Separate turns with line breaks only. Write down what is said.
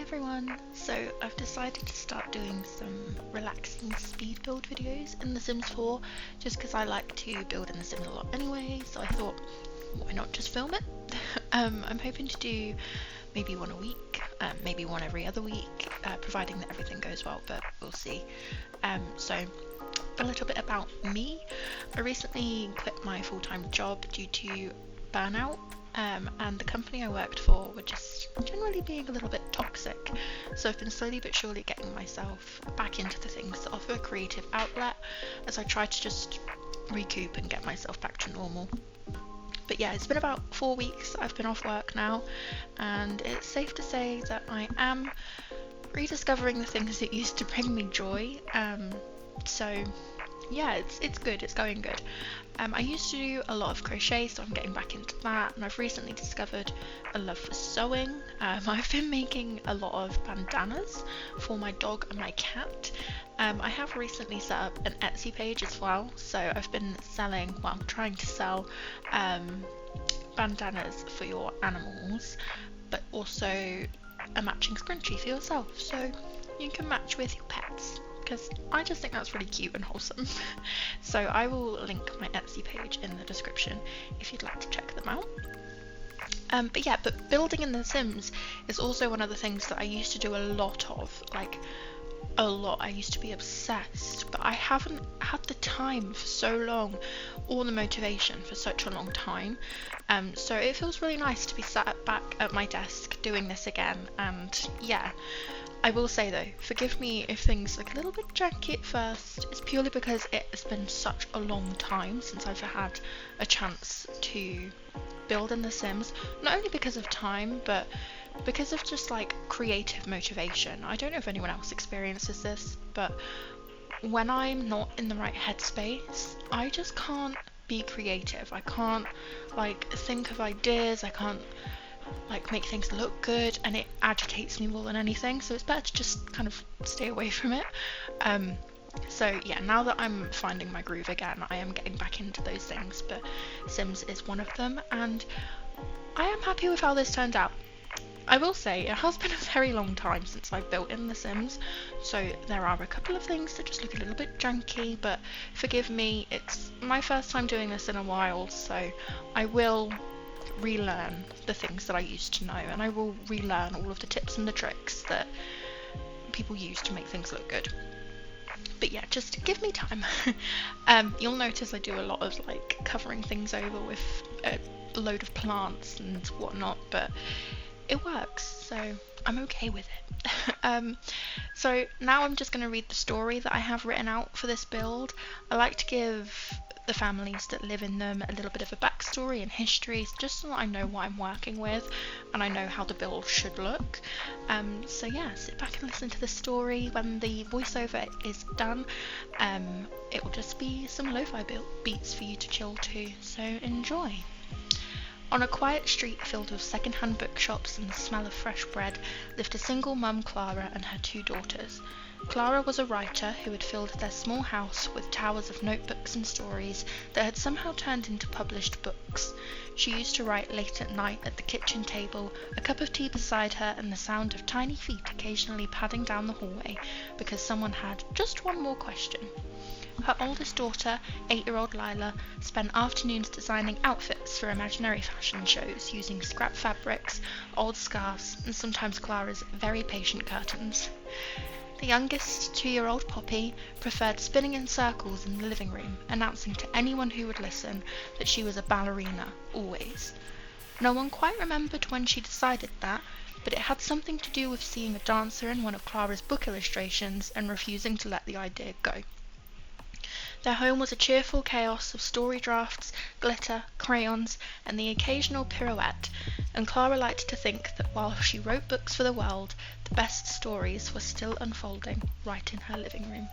everyone! So I've decided to start doing some relaxing speed build videos in The Sims 4 just because I like to build in The Sims a lot anyway, so I thought why not just film it? I'm hoping to do maybe one a week, maybe one every other week, providing that everything goes well, but we'll see. So a little bit about me. I recently quit my full-time job due to burnout. And the company I worked for were just generally being a little bit toxic, so I've been slowly but surely getting myself back into the things that offer a creative outlet as I try to just recoup and get myself back to normal. But yeah, it's been about 4 weeks I've been off work now, and it's safe to say that I am rediscovering the things that used to bring me joy. So yeah, it's good, it's going good. I used to do a lot of crochet, so I'm getting back into that, and I've recently discovered a love for sewing. I've been making a lot of bandanas for my dog and my cat. I have recently set up an Etsy page as well, so I've been trying to sell bandanas for your animals, but also a matching scrunchie for yourself, so you can match with your pets, because I just think that's really cute and wholesome. So I will link my Etsy page in the description if you'd like to check them out. But building in The Sims is also one of the things that I used to do a lot of, I used to be obsessed, but I haven't had the time for so long, or the motivation for such a long time. So it feels really nice to be sat back at my desk doing this again, and yeah. I will say though, forgive me if things look a little bit janky at first. It's purely because it has been such a long time since I've had a chance to build in The Sims. Not only because of time, but because of just creative motivation. I don't know if anyone else experiences this, but when I'm not in the right headspace, I just can't be creative. I can't think of ideas. I can't make things look good, and it agitates me more than anything, so it's better to just kind of stay away from it. So yeah, now that I'm finding my groove again, I am getting back into those things, but Sims is one of them, and I am happy with how this turned out. I will say it has been a very long time since I've built in The Sims, so there are a couple of things that just look a little bit janky, but forgive me, it's my first time doing this in a while, so I will relearn the things that I used to know, and I will relearn all of the tips and the tricks that people use to make things look good. But yeah, just give me time. You'll notice I do a lot of covering things over with a load of plants and whatnot, but it works, so I'm okay with it. So now I'm just going to read the story that I have written out for this build. I like to give the families that live in them a little bit of a backstory and history, just so that I know what I'm working with and I know how the build should look. So yeah, sit back and listen to the story. When the voiceover is done, it will just be some lo-fi beats for you to chill to, so enjoy. On a quiet street filled with second-hand bookshops and the smell of fresh bread lived a single mum, Clara, and her 2 daughters. Clara was a writer who had filled their small house with towers of notebooks and stories that had somehow turned into published books. She used to write late at night at the kitchen table, a cup of tea beside her and the sound of tiny feet occasionally padding down the hallway because someone had just one more question. Her oldest daughter, 8-year-old Lila, spent afternoons designing outfits for imaginary fashion shows using scrap fabrics, old scarves, and sometimes Clara's very patient curtains. The youngest, 2-year-old Poppy, preferred spinning in circles in the living room, announcing to anyone who would listen that she was a ballerina, always. No one quite remembered when she decided that, but it had something to do with seeing a dancer in one of Clara's book illustrations and refusing to let the idea go. Their home was a cheerful chaos of story drafts, glitter, crayons, and the occasional pirouette, and Clara liked to think that while she wrote books for the world, the best stories were still unfolding right in her living room.